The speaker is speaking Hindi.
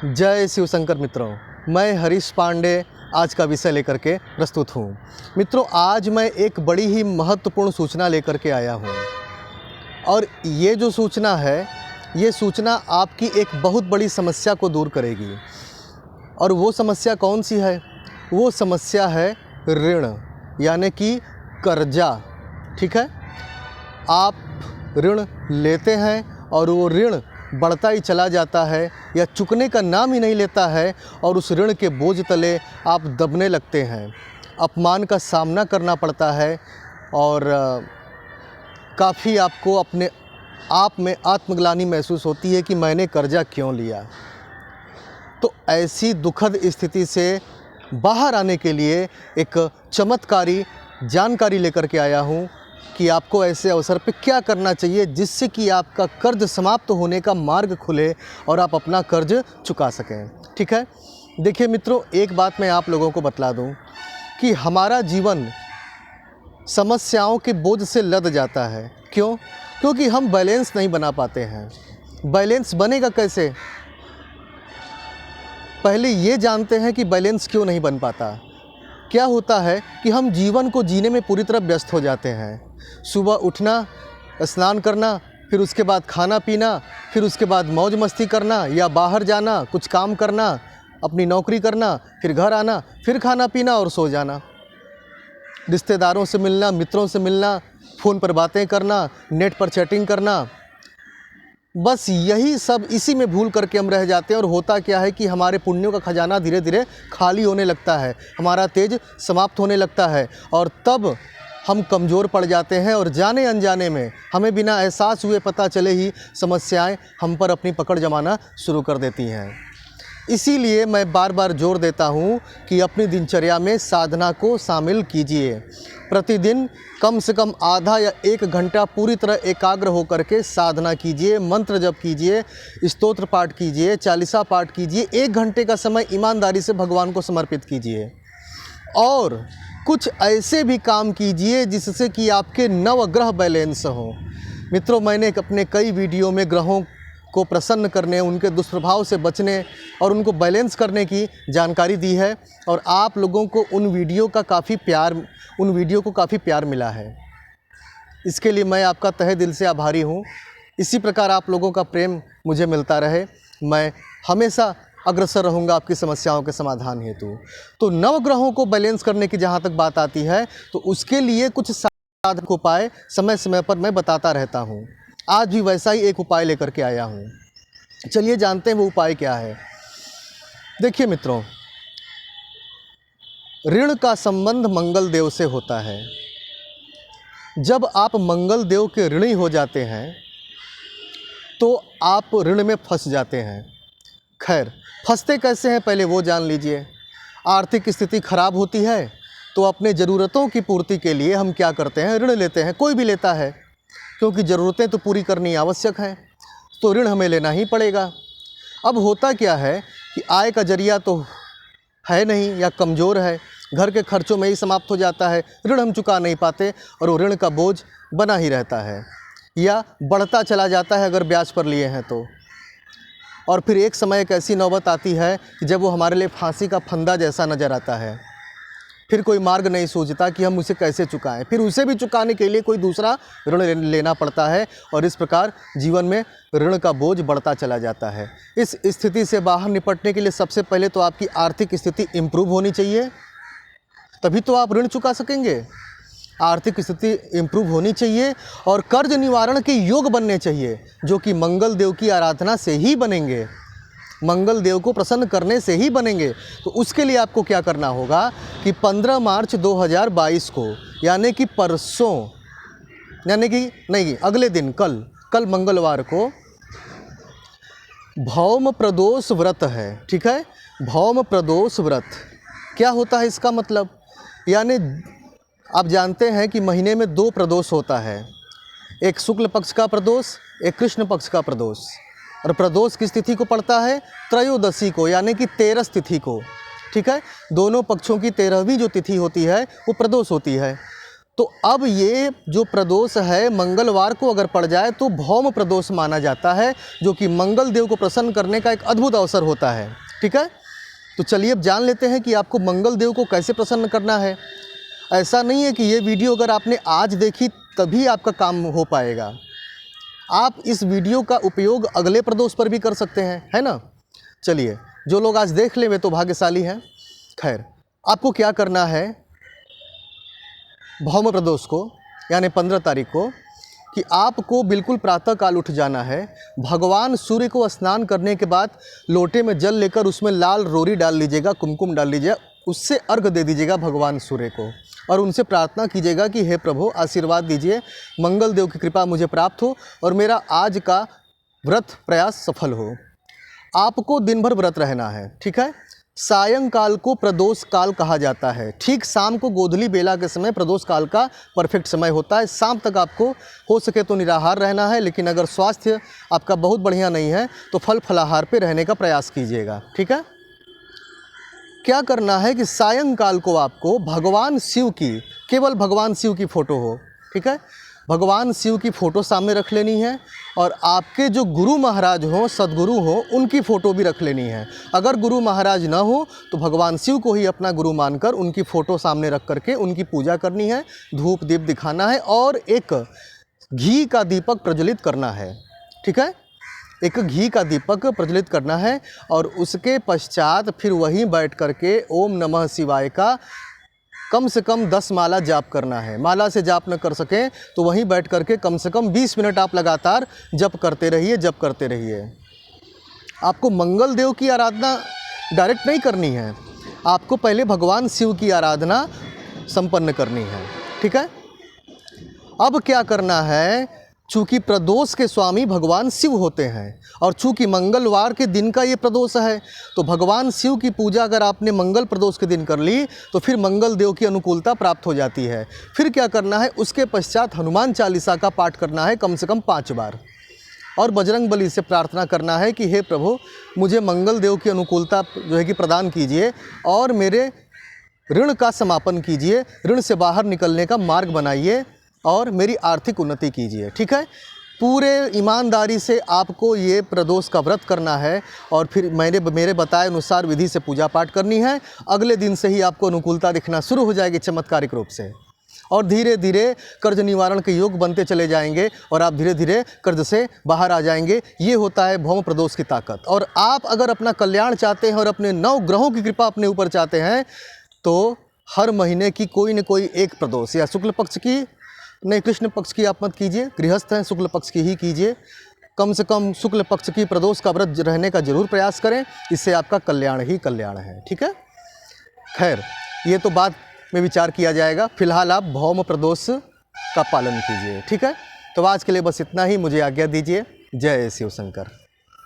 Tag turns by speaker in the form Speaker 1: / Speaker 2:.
Speaker 1: जय शिव शंकर मित्रों, मैं हरीश पांडे आज का विषय लेकर के प्रस्तुत हूँ। मित्रों, आज मैं एक बड़ी ही महत्वपूर्ण सूचना लेकर के आया हूँ और ये जो सूचना है, ये सूचना आपकी एक बहुत बड़ी समस्या को दूर करेगी। और वो समस्या कौन सी है? वो समस्या है ऋण, यानी कि कर्जा। ठीक है, आप ऋण लेते हैं और वो ऋण बढ़ता ही चला जाता है या चुकने का नाम ही नहीं लेता है और उस ऋण के बोझ तले आप दबने लगते हैं। अपमान का सामना करना पड़ता है और काफ़ी आपको अपने आप में आत्मग्लानि महसूस होती है कि मैंने कर्जा क्यों लिया। तो ऐसी दुखद स्थिति से बाहर आने के लिए एक चमत्कारी जानकारी लेकर के आया हूँ कि आपको ऐसे अवसर पे क्या करना चाहिए जिससे कि आपका कर्ज समाप्त होने का मार्ग खुले और आप अपना कर्ज चुका सकें। ठीक है, देखिए मित्रों, एक बात मैं आप लोगों को बतला दूं कि हमारा जीवन समस्याओं के बोझ से लद जाता है। क्यों? क्योंकि हम बैलेंस नहीं बना पाते हैं। बैलेंस बनेगा कैसे? पहले ये जानते हैं कि बैलेंस क्यों नहीं बन पाता। क्या होता है कि हम जीवन को जीने में पूरी तरह व्यस्त हो जाते हैं। सुबह उठना, स्नान करना, फिर उसके बाद खाना पीना, फिर उसके बाद मौज मस्ती करना या बाहर जाना, कुछ काम करना, अपनी नौकरी करना, फिर घर आना, फिर खाना पीना और सो जाना। रिश्तेदारों से मिलना, मित्रों से मिलना, फ़ोन पर बातें करना, नेट पर चैटिंग करना, बस यही सब इसी में भूल करके हम रह जाते हैं। और होता क्या है कि हमारे पुण्यों का खजाना धीरे धीरे खाली होने लगता है, हमारा तेज समाप्त होने लगता है और तब हम कमज़ोर पड़ जाते हैं और जाने अनजाने में हमें बिना एहसास हुए पता चले ही समस्याएं हम पर अपनी पकड़ जमाना शुरू कर देती हैं। इसीलिए मैं बार बार जोर देता हूँ कि अपनी दिनचर्या में साधना को शामिल कीजिए। प्रतिदिन कम से कम आधा या 1 घंटा पूरी तरह एकाग्र होकर के साधना कीजिए, मंत्र जप कीजिए, स्तोत्र पाठ कीजिए, चालीसा पाठ कीजिए। 1 घंटे का समय ईमानदारी से भगवान को समर्पित कीजिए और कुछ ऐसे भी काम कीजिए जिससे कि आपके नवग्रह बैलेंस हों। मित्रों, मैंने अपने कई वीडियो में ग्रहों को प्रसन्न करने, उनके दुष्प्रभाव से बचने और उनको बैलेंस करने की जानकारी दी है और आप लोगों को उन वीडियो को काफ़ी प्यार मिला है। इसके लिए मैं आपका तहे दिल से आभारी हूँ। इसी प्रकार आप लोगों का प्रेम मुझे मिलता रहे। मैं हमेशा अग्रसर रहूँगा आपकी समस्याओं के समाधान हेतु। तो नवग्रहों को बैलेंस करने की जहाँ तक बात आती है तो उसके लिए कुछ साधक उपाय समय समय पर मैं बताता रहता हूँ। आज भी वैसा ही एक उपाय लेकर के आया हूँ। चलिए जानते हैं वो उपाय क्या है। देखिए मित्रों, ऋण का संबंध मंगल देव से होता है। जब आप मंगल देव के ऋणी हो जाते हैं तो आप ऋण में फंस जाते हैं। खैर, फंसते कैसे हैं पहले वो जान लीजिए। आर्थिक स्थिति खराब होती है तो अपने ज़रूरतों की पूर्ति के लिए हम क्या करते हैं? ऋण लेते हैं। कोई भी लेता है क्योंकि ज़रूरतें तो पूरी करनी आवश्यक हैं, तो ऋण हमें लेना ही पड़ेगा। अब होता क्या है कि आय का जरिया तो है नहीं या कमज़ोर है, घर के खर्चों में ही समाप्त हो जाता है, ऋण हम चुका नहीं पाते और वो ऋण का बोझ बना ही रहता है या बढ़ता चला जाता है अगर ब्याज पर लिए हैं तो। और फिर एक समय एक ऐसी नौबत आती है कि जब वो हमारे लिए फांसी का फंदा जैसा नज़र आता है। फिर कोई मार्ग नहीं सूझता कि हम उसे कैसे चुकाएं। फिर उसे भी चुकाने के लिए कोई दूसरा ऋण लेना पड़ता है और इस प्रकार जीवन में ऋण का बोझ बढ़ता चला जाता है। इस स्थिति से बाहर निपटने के लिए सबसे पहले तो आपकी आर्थिक स्थिति इम्प्रूव होनी चाहिए, तभी तो आप ऋण चुका सकेंगे। आर्थिक स्थिति इम्प्रूव होनी चाहिए और कर्ज निवारण के योग बनने चाहिए, जो कि मंगल देव की आराधना से ही बनेंगे, मंगल देव को प्रसन्न करने से ही बनेंगे। तो उसके लिए आपको क्या करना होगा कि 15 मार्च 2022 को, यानी कि परसों, यानी कि नहीं अगले दिन, कल मंगलवार को भौम प्रदोष व्रत है। ठीक है, भौम प्रदोष व्रत क्या होता है? इसका मतलब, यानी आप जानते हैं कि महीने में 2 प्रदोष होता है, एक शुक्ल पक्ष का प्रदोष, एक कृष्ण पक्ष का प्रदोष। और प्रदोष किस तिथि को पड़ता है? त्रयोदशी को, यानी कि 13 तिथि को। ठीक है, दोनों पक्षों की 13वीं जो तिथि होती है वो प्रदोष होती है। तो अब ये जो प्रदोष है मंगलवार को अगर पड़ जाए तो भौम प्रदोष माना जाता है, जो कि मंगल देव को प्रसन्न करने का एक अद्भुत अवसर होता है। ठीक है, तो चलिए अब जान लेते हैं कि आपको मंगल देव को कैसे प्रसन्न करना है। ऐसा नहीं है कि ये वीडियो अगर आपने आज देखी तभी आपका काम हो पाएगा। आप इस वीडियो का उपयोग अगले प्रदोष पर भी कर सकते हैं, है ना। चलिए, जो लोग आज देख ले वे तो भाग्यशाली हैं। खैर, आपको क्या करना है भौम प्रदोष को यानी 15 तारीख को, कि आपको बिल्कुल प्रातःकाल उठ जाना है। भगवान सूर्य को स्नान करने के बाद लोटे में जल लेकर उसमें लाल रोरी डाल लीजिएगा, कुमकुम डाल लीजिएगा, उससे अर्घ दे दीजिएगा भगवान सूर्य को और उनसे प्रार्थना कीजिएगा कि हे प्रभु आशीर्वाद दीजिए, मंगल देव की कृपा मुझे प्राप्त हो और मेरा आज का व्रत प्रयास सफल हो। आपको दिन भर व्रत रहना है। ठीक है, सायंकाल को प्रदोष काल कहा जाता है। ठीक शाम को गोधूली बेला के समय प्रदोष काल का परफेक्ट समय होता है। शाम तक आपको हो सके तो निराहार रहना है, लेकिन अगर स्वास्थ्य आपका बहुत बढ़िया नहीं है तो फल फलाहार पे रहने का प्रयास कीजिएगा। ठीक है, क्या करना है कि सायंकाल को आपको भगवान शिव की, केवल भगवान शिव की फ़ोटो हो, ठीक है, भगवान शिव की फ़ोटो सामने रख लेनी है और आपके जो गुरु महाराज हों, सदगुरु हों, उनकी फ़ोटो भी रख लेनी है। अगर गुरु महाराज ना हो तो भगवान शिव को ही अपना गुरु मानकर उनकी फ़ोटो सामने रख करके उनकी पूजा करनी है, धूप दीप दिखाना है और एक घी का दीपक प्रज्वलित करना है। ठीक है, एक घी का दीपक प्रज्वलित करना है और उसके पश्चात फिर वहीं बैठ करके ओम नमः शिवाय का कम से कम 10 माला जाप करना है। माला से जाप न कर सकें तो वहीं बैठ करके कम से कम 20 मिनट आप लगातार जप करते रहिए, जप करते रहिए। आपको मंगल देव की आराधना डायरेक्ट नहीं करनी है, आपको पहले भगवान शिव की आराधना संपन्न करनी है। ठीक है, अब क्या करना है, चूँकि प्रदोष के स्वामी भगवान शिव होते हैं और चूँकि मंगलवार के दिन का ये प्रदोष है, तो भगवान शिव की पूजा अगर आपने मंगल प्रदोष के दिन कर ली तो फिर मंगल देव की अनुकूलता प्राप्त हो जाती है। फिर क्या करना है, उसके पश्चात हनुमान चालीसा का पाठ करना है कम से कम 5 बार और बजरंग बली से प्रार्थना करना है कि हे प्रभु मुझे मंगल देव की अनुकूलता जो है कि प्रदान कीजिए और मेरे ऋण का समापन कीजिए, ऋण से बाहर निकलने का मार्ग बनाइए और मेरी आर्थिक उन्नति कीजिए। ठीक है, पूरे ईमानदारी से आपको ये प्रदोष का व्रत करना है और फिर मेरे बताए अनुसार विधि से पूजा पाठ करनी है। अगले दिन से ही आपको अनुकूलता दिखना शुरू हो जाएगी चमत्कारिक रूप से और धीरे धीरे कर्ज निवारण के योग बनते चले जाएंगे और आप धीरे धीरे कर्ज से बाहर आ जाएंगे। ये होता है भौम प्रदोष की ताकत। और आप अगर अपना कल्याण चाहते हैं और अपने 9 ग्रहों की कृपा अपने ऊपर चाहते हैं तो हर महीने की कोई न कोई एक प्रदोष या शुक्ल पक्ष की, नहीं कृष्ण पक्ष की आप मत कीजिए, गृहस्थ हैं शुक्ल पक्ष की ही कीजिए। कम से कम शुक्ल पक्ष की प्रदोष का व्रत रहने का जरूर प्रयास करें, इससे आपका कल्याण ही कल्याण है। ठीक है, खैर ये तो बाद में विचार किया जाएगा, फिलहाल आप भौम प्रदोष का पालन कीजिए। ठीक है, तो आज के लिए बस इतना ही, मुझे आज्ञा दीजिए। जय शिव शंकर।